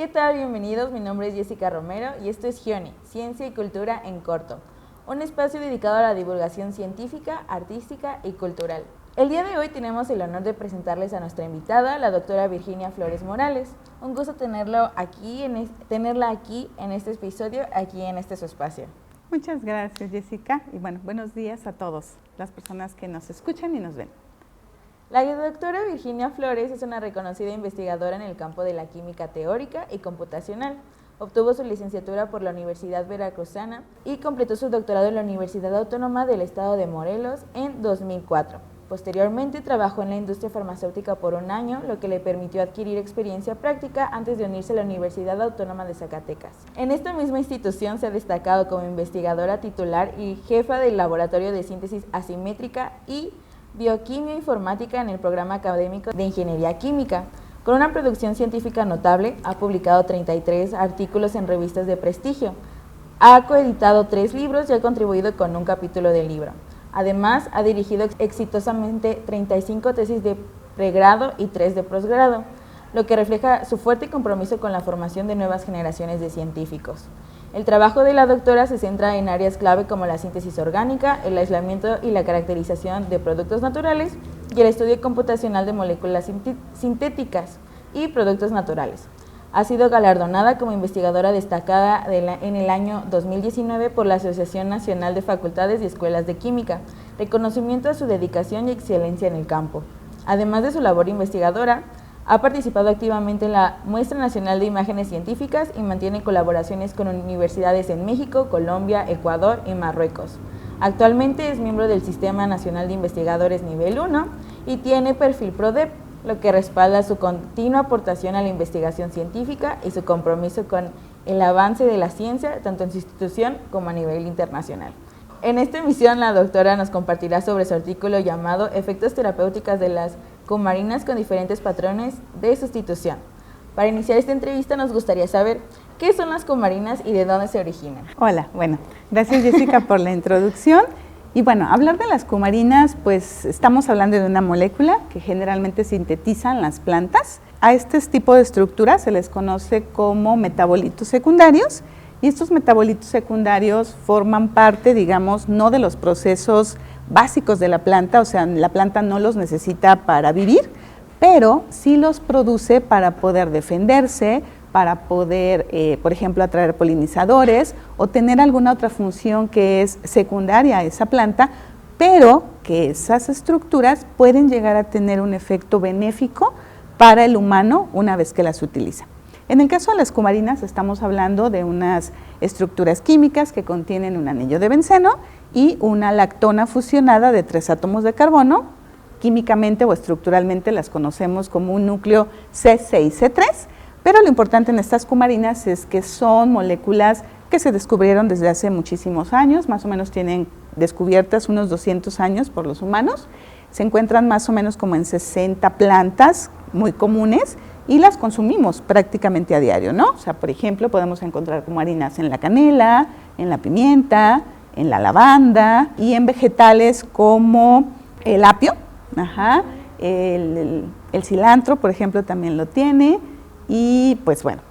¿Qué tal? Bienvenidos, mi nombre es Jessica Romero y esto es Gioni, Ciencia y Cultura en Corto, un espacio dedicado a la divulgación científica, artística y cultural. El día de hoy tenemos el honor de presentarles a nuestra invitada, la doctora Virginia Flores Morales. Un gusto tenerla aquí en este episodio, aquí en este su espacio. Muchas gracias, Jessica, y buenos días a todos las personas que nos escuchan y nos ven. La doctora Virginia Flores es una reconocida investigadora en el campo de la química teórica y computacional. Obtuvo su licenciatura por la Universidad Veracruzana y completó su doctorado en la Universidad Autónoma del Estado de Morelos en 2004. Posteriormente trabajó en la industria farmacéutica por un año, lo que le permitió adquirir experiencia práctica antes de unirse a la Universidad Autónoma de Zacatecas. En esta misma institución se ha destacado como investigadora titular y jefa del Laboratorio de Síntesis Asimétrica y Bioquímica Informática en el programa académico de Ingeniería Química. Con una producción científica notable, ha publicado 33 artículos en revistas de prestigio, ha coeditado 3 libros y ha contribuido con un capítulo del libro. Además, ha dirigido exitosamente 35 tesis de pregrado y 3 de posgrado, lo que refleja su fuerte compromiso con la formación de nuevas generaciones de científicos. El trabajo de la doctora se centra en áreas clave como la síntesis orgánica, el aislamiento y la caracterización de productos naturales y el estudio computacional de moléculas sintéticas y productos naturales. Ha sido galardonada como investigadora destacada en el año 2019 por la Asociación Nacional de Facultades y Escuelas de Química, reconocimiento a su dedicación y excelencia en el campo. Además de su labor investigadora, ha participado activamente en la Muestra Nacional de Imágenes Científicas y mantiene colaboraciones con universidades en México, Colombia, Ecuador y Marruecos. Actualmente es miembro del Sistema Nacional de Investigadores Nivel 1 y tiene perfil PRODEP, lo que respalda su continua aportación a la investigación científica y su compromiso con el avance de la ciencia, tanto en su institución como a nivel internacional. En esta emisión, la doctora nos compartirá sobre su artículo llamado Efectos terapéuticos de las cumarinas con diferentes patrones de sustitución. Para iniciar esta entrevista nos gustaría saber qué son las cumarinas y de dónde se originan. Hola, gracias Jessica por la introducción. Y hablar de las cumarinas, pues estamos hablando de una molécula que generalmente sintetizan las plantas. A este tipo de estructuras se les conoce como metabolitos secundarios y estos metabolitos secundarios forman parte, digamos, no de los procesos básicos de la planta, o sea, la planta no los necesita para vivir, pero sí los produce para poder defenderse, para poder, por ejemplo, atraer polinizadores o tener alguna otra función que es secundaria a esa planta, pero que esas estructuras pueden llegar a tener un efecto benéfico para el humano una vez que las utiliza. En el caso de las cumarinas estamos hablando de unas estructuras químicas que contienen un anillo de benceno y una lactona fusionada de 3 átomos de carbono. Químicamente o estructuralmente las conocemos como un núcleo C6C3, pero lo importante en estas cumarinas es que son moléculas que se descubrieron desde hace muchísimos años, más o menos tienen descubiertas unos 200 años por los humanos, se encuentran más o menos como en 60 plantas muy comunes y las consumimos prácticamente a diario, ¿no? O sea, por ejemplo, podemos encontrar cumarinas en la canela, en la pimienta, en la lavanda y en vegetales como el apio, el cilantro, por ejemplo, también lo tiene y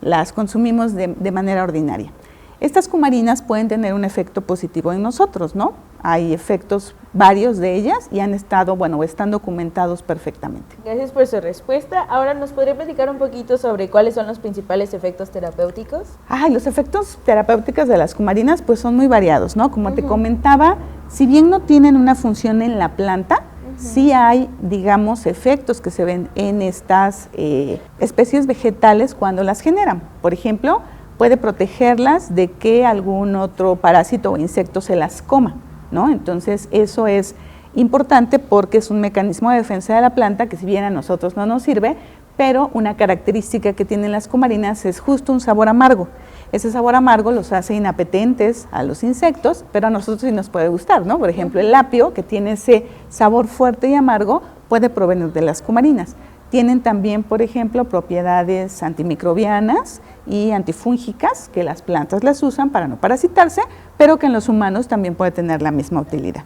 las consumimos de manera ordinaria. Estas cumarinas pueden tener un efecto positivo en nosotros, ¿no? Hay efectos varios de ellas y están documentados perfectamente. Gracias por su respuesta. Ahora, ¿nos podría platicar un poquito sobre cuáles son los principales efectos terapéuticos? Los efectos terapéuticos de las cumarinas pues son muy variados, ¿no? Como te comentaba, si bien no tienen una función en la planta, sí hay, digamos, efectos que se ven en estas especies vegetales cuando las generan. Por ejemplo, puede protegerlas de que algún otro parásito o insecto se las coma, ¿no? Entonces, eso es importante porque es un mecanismo de defensa de la planta que si bien a nosotros no nos sirve, pero una característica que tienen las cumarinas es justo un sabor amargo. Ese sabor amargo los hace inapetentes a los insectos, pero a nosotros sí nos puede gustar, ¿no? Por ejemplo, el apio, que tiene ese sabor fuerte y amargo, puede provenir de las cumarinas. Tienen también, por ejemplo, propiedades antimicrobianas y antifúngicas que las plantas las usan para no parasitarse, pero que en los humanos también puede tener la misma utilidad.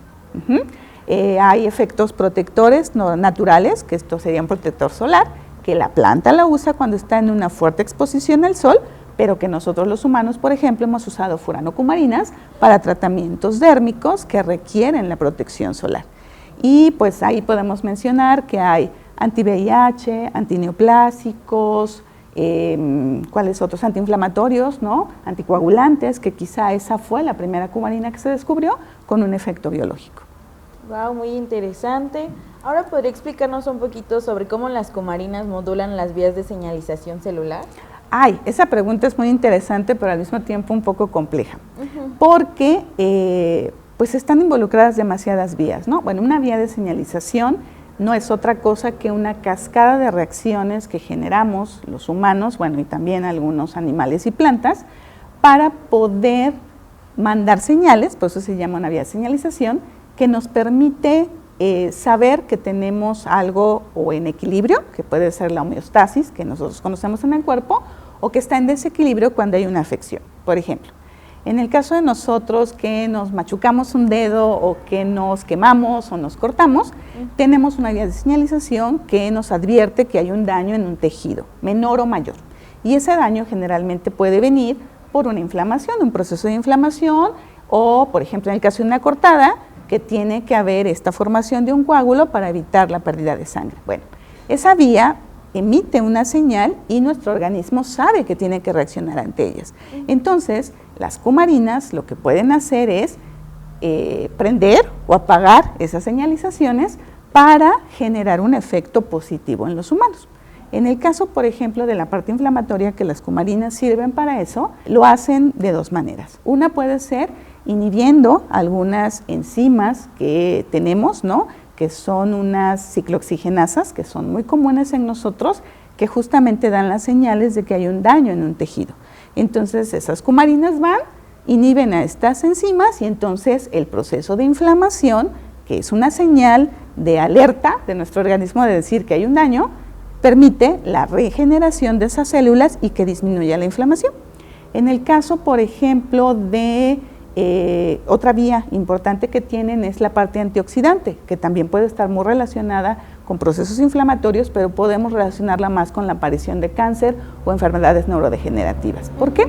Hay efectos protectores naturales, que esto sería un protector solar, que la planta la usa cuando está en una fuerte exposición al sol, pero que nosotros los humanos, por ejemplo, hemos usado furanocumarinas para tratamientos dérmicos que requieren la protección solar. Y pues ahí podemos mencionar que hay anti-VIH, antineoplásicos, ¿cuáles otros? Antiinflamatorios, ¿no? Anticoagulantes, que quizá esa fue la primera cumarina que se descubrió con un efecto biológico. Wow, muy interesante. Ahora, ¿podría explicarnos un poquito sobre cómo las cumarinas modulan las vías de señalización celular? Ay, esa pregunta es muy interesante, pero al mismo tiempo un poco compleja, porque pues están involucradas demasiadas vías, ¿no? Bueno, una vía de señalización no es otra cosa que una cascada de reacciones que generamos los humanos, bueno, y también algunos animales y plantas, para poder mandar señales, por eso se llama una vía de señalización, que nos permite saber que tenemos algo o en equilibrio, que puede ser la homeostasis, que nosotros conocemos en el cuerpo, o que está en desequilibrio cuando hay una afección. Por ejemplo, en el caso de nosotros que nos machucamos un dedo o que nos quemamos o nos cortamos, tenemos una vía de señalización que nos advierte que hay un daño en un tejido, menor o mayor. Y ese daño generalmente puede venir por una inflamación, un proceso de inflamación, o por ejemplo en el caso de una cortada, que tiene que haber esta formación de un coágulo para evitar la pérdida de sangre. Bueno, esa vía emite una señal y nuestro organismo sabe que tiene que reaccionar ante ellas. Entonces, las cumarinas lo que pueden hacer es prender o apagar esas señalizaciones para generar un efecto positivo en los humanos. En el caso, por ejemplo, de la parte inflamatoria, que las cumarinas sirven para eso, lo hacen de dos maneras. Una puede ser inhibiendo algunas enzimas que tenemos, ¿no?, que son unas ciclooxigenasas, que son muy comunes en nosotros, que justamente dan las señales de que hay un daño en un tejido. Entonces, esas cumarinas van, inhiben a estas enzimas y entonces el proceso de inflamación, que es una señal de alerta de nuestro organismo de decir que hay un daño, permite la regeneración de esas células y que disminuya la inflamación. En el caso, por ejemplo, de otra vía importante que tienen es la parte antioxidante, que también puede estar muy relacionada con procesos inflamatorios, pero podemos relacionarla más con la aparición de cáncer o enfermedades neurodegenerativas. ¿Por qué?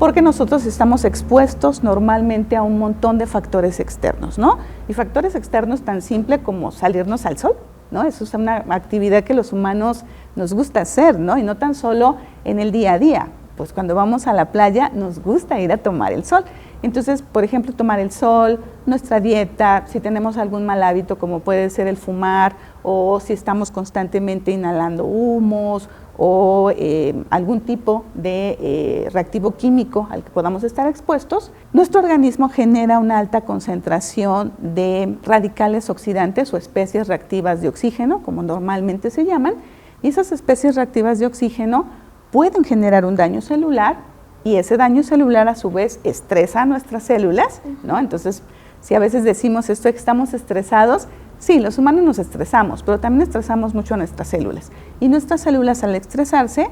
Porque nosotros estamos expuestos normalmente a un montón de factores externos, ¿no? Y factores externos tan simple como salirnos al sol, ¿no? Eso es una actividad que los humanos nos gusta hacer, ¿no? Y no tan solo en el día a día, pues cuando vamos a la playa nos gusta ir a tomar el sol. Entonces, por ejemplo, tomar el sol, nuestra dieta, si tenemos algún mal hábito como puede ser el fumar, o si estamos constantemente inhalando humos o algún tipo de reactivo químico al que podamos estar expuestos, nuestro organismo genera una alta concentración de radicales oxidantes o especies reactivas de oxígeno, como normalmente se llaman, y esas especies reactivas de oxígeno pueden generar un daño celular, y ese daño celular a su vez estresa a nuestras células, ¿no? Entonces, si a veces decimos esto que estamos estresados, sí, los humanos nos estresamos, pero también estresamos mucho a nuestras células. Y nuestras células al estresarse,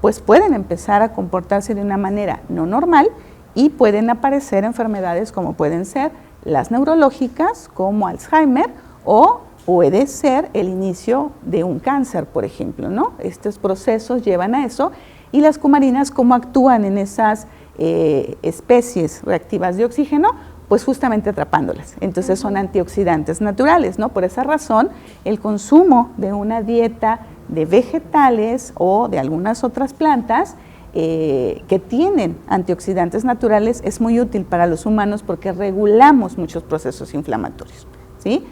pues pueden empezar a comportarse de una manera no normal y pueden aparecer enfermedades como pueden ser las neurológicas, como Alzheimer, o puede ser el inicio de un cáncer, por ejemplo, ¿no? Estos procesos llevan a eso. Y las cumarinas, ¿cómo actúan en esas especies reactivas de oxígeno? Pues justamente atrapándolas. Entonces son antioxidantes naturales, ¿no? Por esa razón, el consumo de una dieta de vegetales o de algunas otras plantas que tienen antioxidantes naturales es muy útil para los humanos porque regulamos muchos procesos inflamatorios, ¿sí?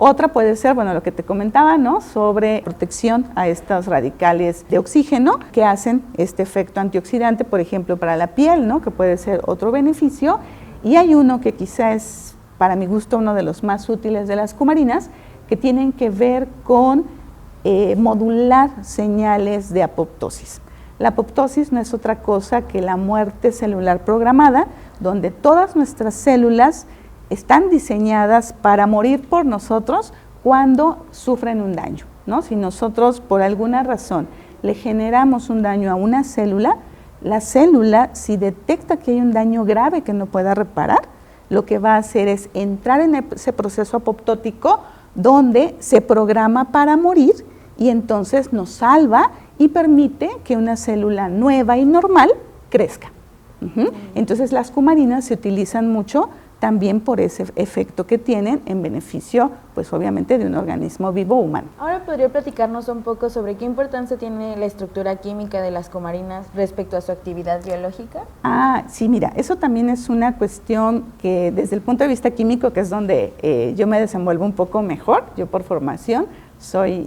Otra puede ser, bueno, lo que te comentaba, ¿no?, sobre protección a estos radicales de oxígeno que hacen este efecto antioxidante, por ejemplo, para la piel, ¿no?, que puede ser otro beneficio. Y hay uno que quizá es, para mi gusto, uno de los más útiles de las cumarinas, que tienen que ver con modular señales de apoptosis. La apoptosis no es otra cosa que la muerte celular programada, donde todas nuestras células están diseñadas para morir por nosotros cuando sufren un daño, ¿no? Si nosotros por alguna razón le generamos un daño a una célula, la célula, si detecta que hay un daño grave que no pueda reparar, lo que va a hacer es entrar en ese proceso apoptótico donde se programa para morir y entonces nos salva y permite que una célula nueva y normal crezca. Entonces las cumarinas se utilizan mucho también por ese efecto que tienen en beneficio, pues obviamente, de un organismo vivo humano. Ahora, ¿podría platicarnos un poco sobre qué importancia tiene la estructura química de las cumarinas respecto a su actividad biológica? Sí, mira, eso también es una cuestión que desde el punto de vista químico, que es donde yo me desenvuelvo un poco mejor, yo por formación soy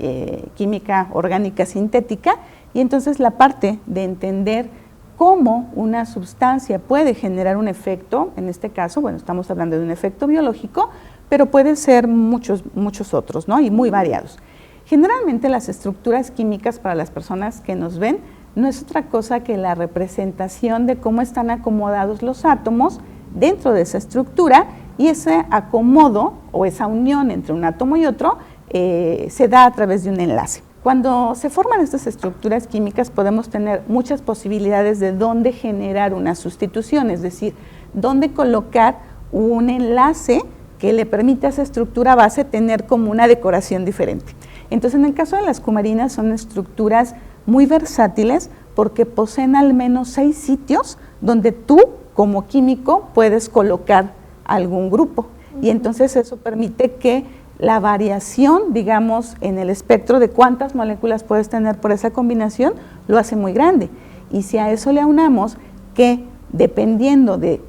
química orgánica sintética, y entonces la parte de entender cómo una sustancia puede generar un efecto, en este caso, bueno, estamos hablando de un efecto biológico, pero puede ser muchos otros, ¿no? Y muy variados. Generalmente las estructuras químicas para las personas que nos ven no es otra cosa que la representación de cómo están acomodados los átomos dentro de esa estructura, y ese acomodo o esa unión entre un átomo y otro se da a través de un enlace. Cuando se forman estas estructuras químicas podemos tener muchas posibilidades de dónde generar una sustitución, es decir, dónde colocar un enlace que le permita a esa estructura base tener como una decoración diferente. Entonces, en el caso de las cumarinas son estructuras muy versátiles porque poseen al menos 6 sitios donde tú, como químico, puedes colocar algún grupo. Y entonces eso permite que la variación, digamos, en el espectro de cuántas moléculas puedes tener por esa combinación, lo hace muy grande. Y si a eso le aunamos que, dependiendo de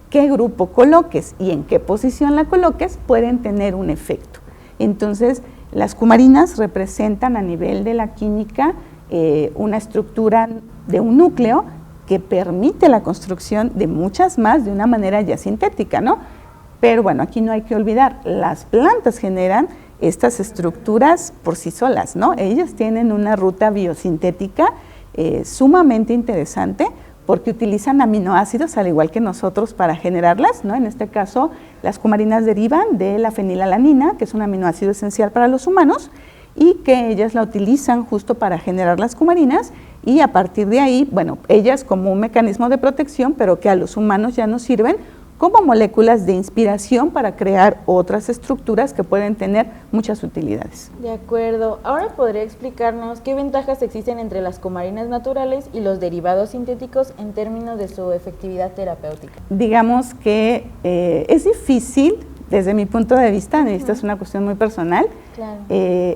qué grupo coloques y en qué posición la coloques, pueden tener un efecto. Entonces, las cumarinas representan a nivel de la química una estructura de un núcleo que permite la construcción de muchas más de una manera ya sintética, ¿no? Pero bueno, aquí no hay que olvidar, las plantas generan estas estructuras por sí solas, ¿no? Ellas tienen una ruta biosintética sumamente interesante porque utilizan aminoácidos al igual que nosotros para generarlas, ¿no? En este caso, las cumarinas derivan de la fenilalanina, que es un aminoácido esencial para los humanos, y que ellas la utilizan justo para generar las cumarinas, y a partir de ahí, bueno, ellas como un mecanismo de protección, pero que a los humanos ya nos sirven como moléculas de inspiración para crear otras estructuras que pueden tener muchas utilidades. De acuerdo. Ahora, ¿podría explicarnos qué ventajas existen entre las cumarinas naturales y los derivados sintéticos en términos de su efectividad terapéutica? Digamos que es difícil, desde mi punto de vista, esta es una cuestión muy personal, claro,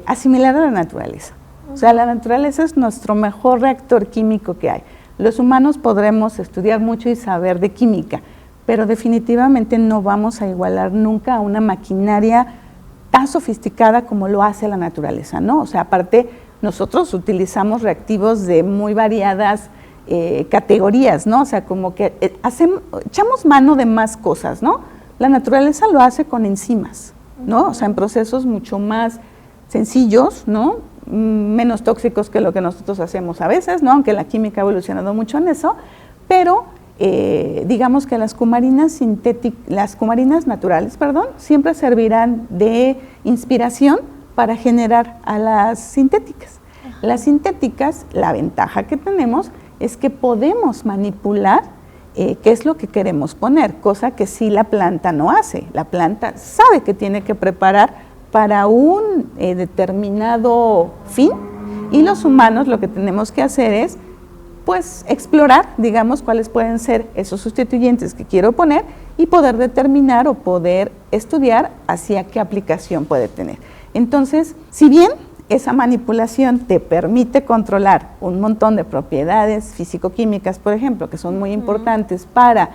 asimilar a la naturaleza. O sea, la naturaleza es nuestro mejor reactor químico que hay. Los humanos podremos estudiar mucho y saber de química, pero definitivamente no vamos a igualar nunca a una maquinaria tan sofisticada como lo hace la naturaleza, ¿no? O sea, aparte, nosotros utilizamos reactivos de muy variadas categorías, ¿no? O sea, como que echamos mano de más cosas, ¿no? La naturaleza lo hace con enzimas, ¿no? O sea, en procesos mucho más sencillos, ¿no? Menos tóxicos que lo que nosotros hacemos a veces, ¿no? Aunque la química ha evolucionado mucho en eso, pero digamos que las cumarinas naturales, siempre servirán de inspiración para generar a las sintéticas. Ajá. Las sintéticas, la ventaja que tenemos es que podemos manipular qué es lo que queremos poner, cosa que sí la planta no hace. La planta sabe que tiene que preparar para un determinado fin, y los humanos lo que tenemos que hacer es pues explorar, digamos, cuáles pueden ser esos sustituyentes que quiero poner y poder determinar o poder estudiar hacia qué aplicación puede tener. Entonces, si bien esa manipulación te permite controlar un montón de propiedades físico-químicas, por ejemplo, que son muy importantes para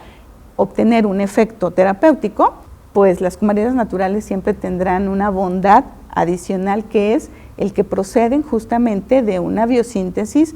obtener un efecto terapéutico, pues las cumarinas naturales siempre tendrán una bondad adicional, que es el que proceden justamente de una biosíntesis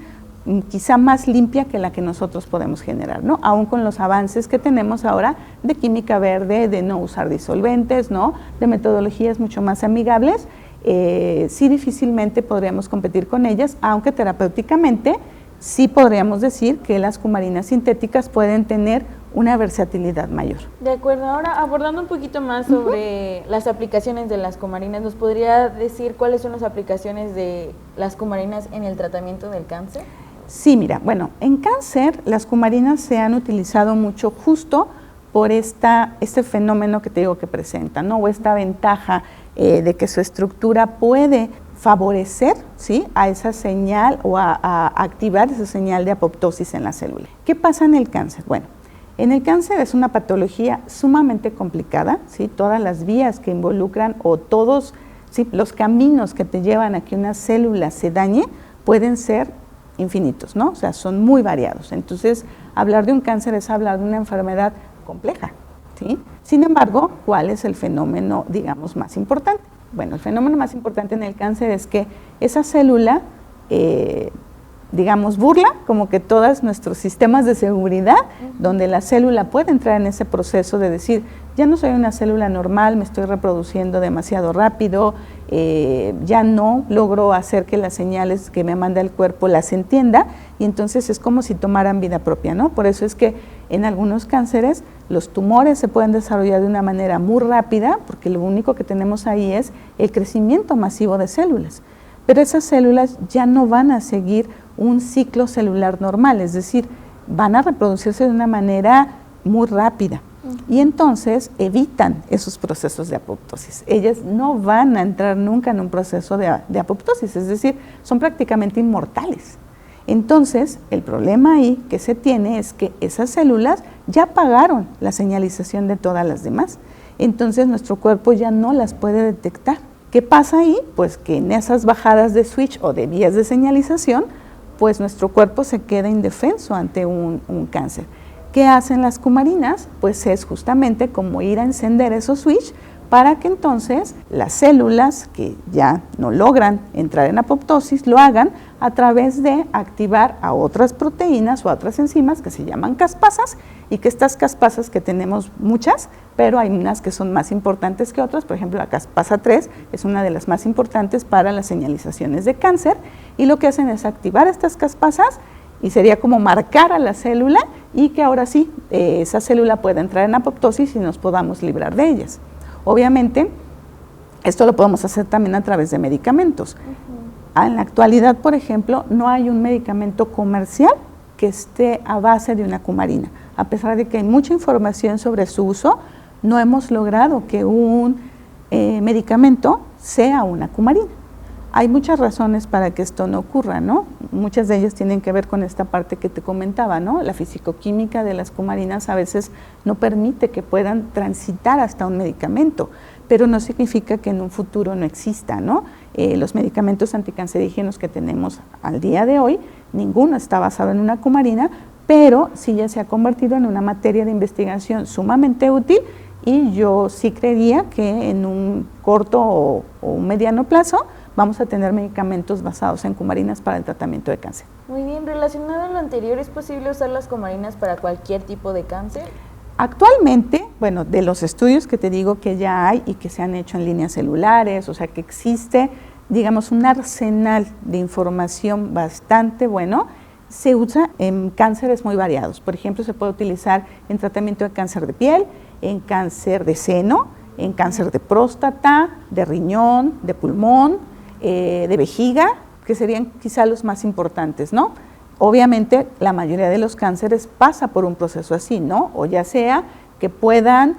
quizá más limpia que la que nosotros podemos generar, ¿no? Aún con los avances que tenemos ahora de química verde, de no usar disolventes, ¿no? De metodologías mucho más amigables, sí difícilmente podríamos competir con ellas, aunque terapéuticamente sí podríamos decir que las cumarinas sintéticas pueden tener una versatilidad mayor. De acuerdo. Ahora, abordando un poquito más sobre las aplicaciones de las cumarinas, ¿nos podría decir cuáles son las aplicaciones de las cumarinas en el tratamiento del cáncer? Sí, mira, bueno, en cáncer las cumarinas se han utilizado mucho justo por este fenómeno que te digo que presenta, ¿no? O esta ventaja de que su estructura puede favorecer, ¿sí?, a esa señal o a activar esa señal de apoptosis en la célula. ¿Qué pasa en el cáncer? Bueno, en el cáncer es una patología sumamente complicada, ¿sí? Todas las vías que involucran o todos, ¿sí?, los caminos que te llevan a que una célula se dañe pueden ser infinitos, ¿no? O sea, son muy variados. Entonces, hablar de un cáncer es hablar de una enfermedad compleja, ¿sí? Sin embargo, ¿cuál es el fenómeno, digamos, más importante? Bueno, el fenómeno más importante en el cáncer es que esa célula, digamos, burla como que todos nuestros sistemas de seguridad, donde la célula puede entrar en ese proceso de decir, ya no soy una célula normal, me estoy reproduciendo demasiado rápido, ya no logro hacer que las señales que me manda el cuerpo las entienda, y entonces es como si tomaran vida propia, ¿no? Por eso es que en algunos cánceres los tumores se pueden desarrollar de una manera muy rápida, porque lo único que tenemos ahí es el crecimiento masivo de células. Pero esas células ya no van a seguir un ciclo celular normal, es decir, van a reproducirse de una manera muy rápida y entonces evitan esos procesos de apoptosis. Ellas no van a entrar nunca en un proceso de apoptosis, es decir, son prácticamente inmortales. Entonces, el problema ahí que se tiene es que esas células ya apagaron la señalización de todas las demás, entonces nuestro cuerpo ya no las puede detectar. ¿Qué pasa ahí? Pues que en esas bajadas de switch o de vías de señalización, pues nuestro cuerpo se queda indefenso ante un cáncer. ¿Qué hacen las cumarinas? Pues es justamente como ir a encender esos switch para que entonces las células que ya no logran entrar en apoptosis lo hagan a través de activar a otras proteínas o a otras enzimas que se llaman caspasas, y que estas caspasas, que tenemos muchas, pero hay unas que son más importantes que otras. Por ejemplo, la caspasa 3 es una de las más importantes para las señalizaciones de cáncer, y lo que hacen es activar estas caspasas y sería como marcar a la célula y que ahora sí, esa célula pueda entrar en apoptosis y nos podamos librar de ellas. Obviamente, esto lo podemos hacer también a través de medicamentos. En la actualidad, por ejemplo, no hay un medicamento comercial que esté a base de una cumarina. A pesar de que hay mucha información sobre su uso, no hemos logrado que un medicamento sea una cumarina. Hay muchas razones para que esto no ocurra, ¿no? Muchas de ellas tienen que ver con esta parte que te comentaba, ¿no? La fisicoquímica de las cumarinas a veces no permite que puedan transitar hasta un medicamento, pero no significa que en un futuro no exista, ¿no? Los medicamentos anticancerígenos que tenemos al día de hoy, ninguno está basado en una cumarina, pero sí ya se ha convertido en una materia de investigación sumamente útil, y yo sí creería que en un corto o un mediano plazo vamos a tener medicamentos basados en cumarinas para el tratamiento de cáncer. Muy bien, relacionado a lo anterior, ¿es posible usar las cumarinas para cualquier tipo de cáncer? Actualmente, bueno, de los estudios que te digo que ya hay y que se han hecho en líneas celulares, o sea que existe, digamos, un arsenal de información bastante bueno, se usa en cánceres muy variados. Por ejemplo, se puede utilizar en tratamiento de cáncer de piel, en cáncer de seno, en cáncer de próstata, de riñón, de pulmón, de vejiga, que serían quizá los más importantes, ¿no? Obviamente, la mayoría de los cánceres pasa por un proceso así, ¿no? O ya sea que puedan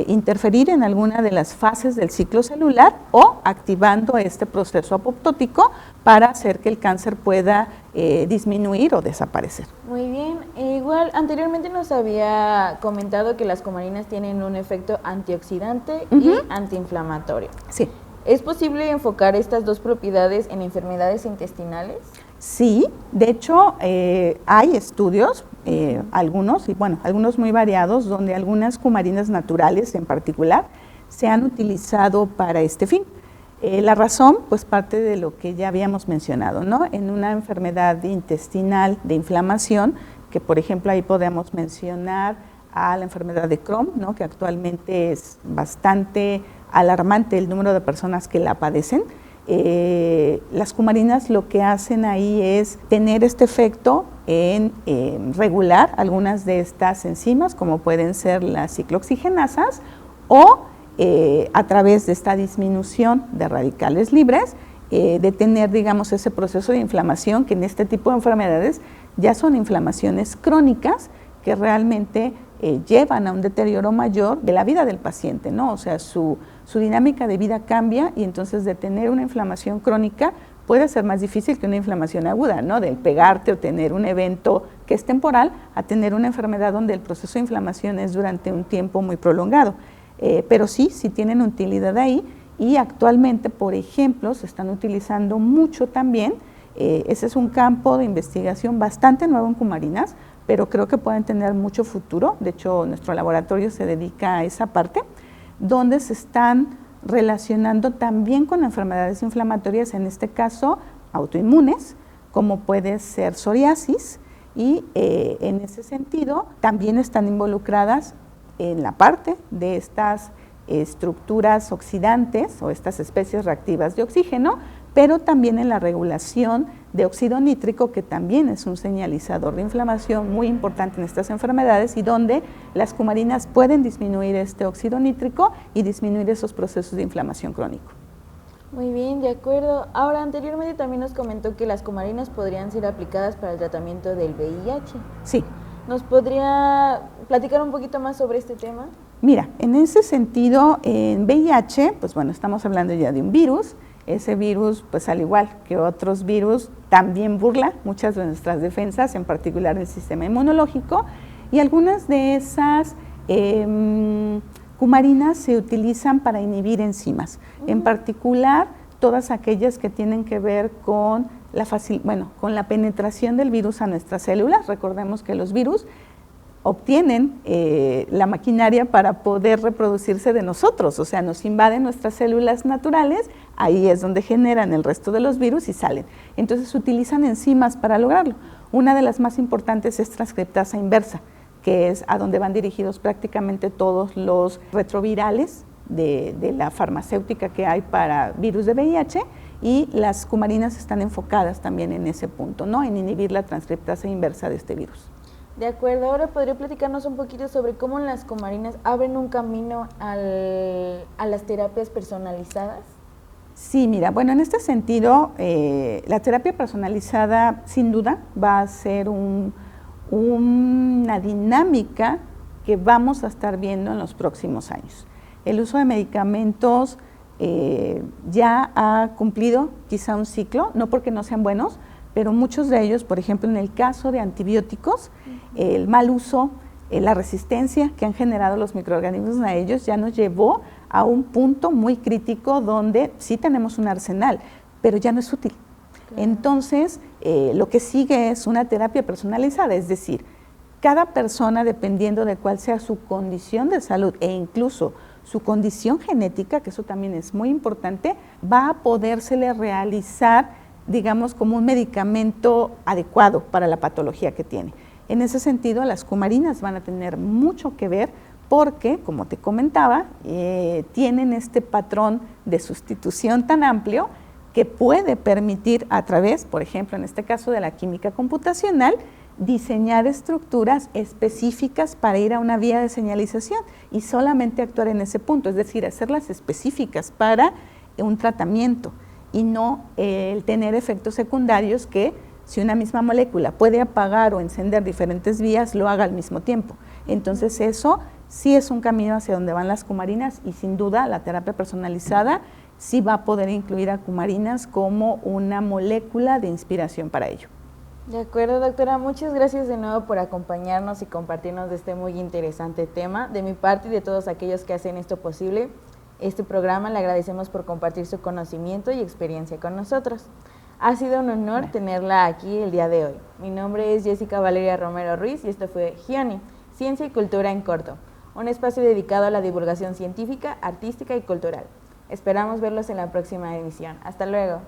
interferir en alguna de las fases del ciclo celular o activando este proceso apoptótico para hacer que el cáncer pueda disminuir o desaparecer. Muy bien, igual anteriormente nos había comentado que las cumarinas tienen un efecto antioxidante y antiinflamatorio. Sí. ¿Es posible enfocar estas dos propiedades en enfermedades intestinales? Sí, de hecho hay estudios, algunos, y bueno, algunos muy variados, donde algunas cumarinas naturales en particular se han utilizado para este fin. La razón, pues parte de lo que ya habíamos mencionado, ¿no? En una enfermedad intestinal de inflamación, que por ejemplo ahí podemos mencionar a la enfermedad de Crohn, ¿no? Que actualmente es bastante alarmante el número de personas que la padecen. Las cumarinas lo que hacen ahí es tener este efecto en regular algunas de estas enzimas, como pueden ser las ciclooxigenasas, o a través de esta disminución de radicales libres, detener, digamos, ese proceso de inflamación, que en este tipo de enfermedades ya son inflamaciones crónicas que realmente llevan a un deterioro mayor de la vida del paciente, ¿no? O sea, su su dinámica de vida cambia y entonces de tener una inflamación crónica puede ser más difícil que una inflamación aguda, ¿no? Del pegarte o tener un evento que es temporal a tener una enfermedad donde el proceso de inflamación es durante un tiempo muy prolongado. Pero sí tienen utilidad ahí y actualmente, por ejemplo, se están utilizando mucho también. Ese es un campo de investigación bastante nuevo en cumarinas, pero creo que pueden tener mucho futuro. De hecho, nuestro laboratorio se dedica a esa parte, donde se están relacionando también con enfermedades inflamatorias, en este caso autoinmunes, como puede ser psoriasis, y en ese sentido también están involucradas en la parte de estas estructuras oxidantes o estas especies reactivas de oxígeno, pero también en la regulación de óxido nítrico, que también es un señalizador de inflamación muy importante en estas enfermedades y donde las cumarinas pueden disminuir este óxido nítrico y disminuir esos procesos de inflamación crónico. Muy bien, de acuerdo. Ahora, anteriormente también nos comentó que las cumarinas podrían ser aplicadas para el tratamiento del VIH. Sí. ¿Nos podría platicar un poquito más sobre este tema? Mira, en ese sentido, en VIH, pues bueno, estamos hablando ya de un virus. Ese virus, pues al igual que otros virus, también burla muchas de nuestras defensas, en particular el sistema inmunológico, y algunas de esas cumarinas se utilizan para inhibir enzimas, en particular todas aquellas que tienen que ver con con la penetración del virus a nuestras células. Recordemos que los virus obtienen la maquinaria para poder reproducirse de nosotros, o sea, nos invaden nuestras células naturales, ahí es donde generan el resto de los virus y salen. Entonces utilizan enzimas para lograrlo. Una de las más importantes es transcriptasa inversa, que es a donde van dirigidos prácticamente todos los retrovirales de la farmacéutica que hay para virus de VIH, y las cumarinas están enfocadas también en ese punto, ¿no? En inhibir la transcriptasa inversa de este virus. De acuerdo, ahora podría platicarnos un poquito sobre cómo las cumarinas abren un camino a las terapias personalizadas. Sí, mira, bueno, en este sentido, la terapia personalizada sin duda va a ser una dinámica que vamos a estar viendo en los próximos años. El uso de medicamentos ya ha cumplido quizá un ciclo, no porque no sean buenos, pero muchos de ellos, por ejemplo, en el caso de antibióticos, el mal uso, la resistencia que han generado los microorganismos a ellos ya nos llevó a un punto muy crítico donde sí tenemos un arsenal, pero ya no es útil. Claro. Entonces, lo que sigue es una terapia personalizada, es decir, cada persona, dependiendo de cuál sea su condición de salud e incluso su condición genética, que eso también es muy importante, va a podérsele realizar, digamos, como un medicamento adecuado para la patología que tiene. En ese sentido, las cumarinas van a tener mucho que ver porque, como te comentaba, tienen este patrón de sustitución tan amplio que puede permitir a través, por ejemplo, en este caso de la química computacional, diseñar estructuras específicas para ir a una vía de señalización y solamente actuar en ese punto, es decir, hacerlas específicas para un tratamiento y no el tener efectos secundarios que, si una misma molécula puede apagar o encender diferentes vías, lo haga al mismo tiempo. Entonces eso sí es un camino hacia donde van las cumarinas y sin duda la terapia personalizada sí va a poder incluir a cumarinas como una molécula de inspiración para ello. De acuerdo, doctora, muchas gracias de nuevo por acompañarnos y compartirnos de este muy interesante tema. De mi parte y de todos aquellos que hacen esto posible, este programa, le agradecemos por compartir su conocimiento y experiencia con nosotros. Ha sido un honor tenerla aquí el día de hoy. Mi nombre es Jessica Valeria Romero Ruiz y esto fue Gioni, Ciencia y Cultura en Corto, un espacio dedicado a la divulgación científica, artística y cultural. Esperamos verlos en la próxima emisión. Hasta luego.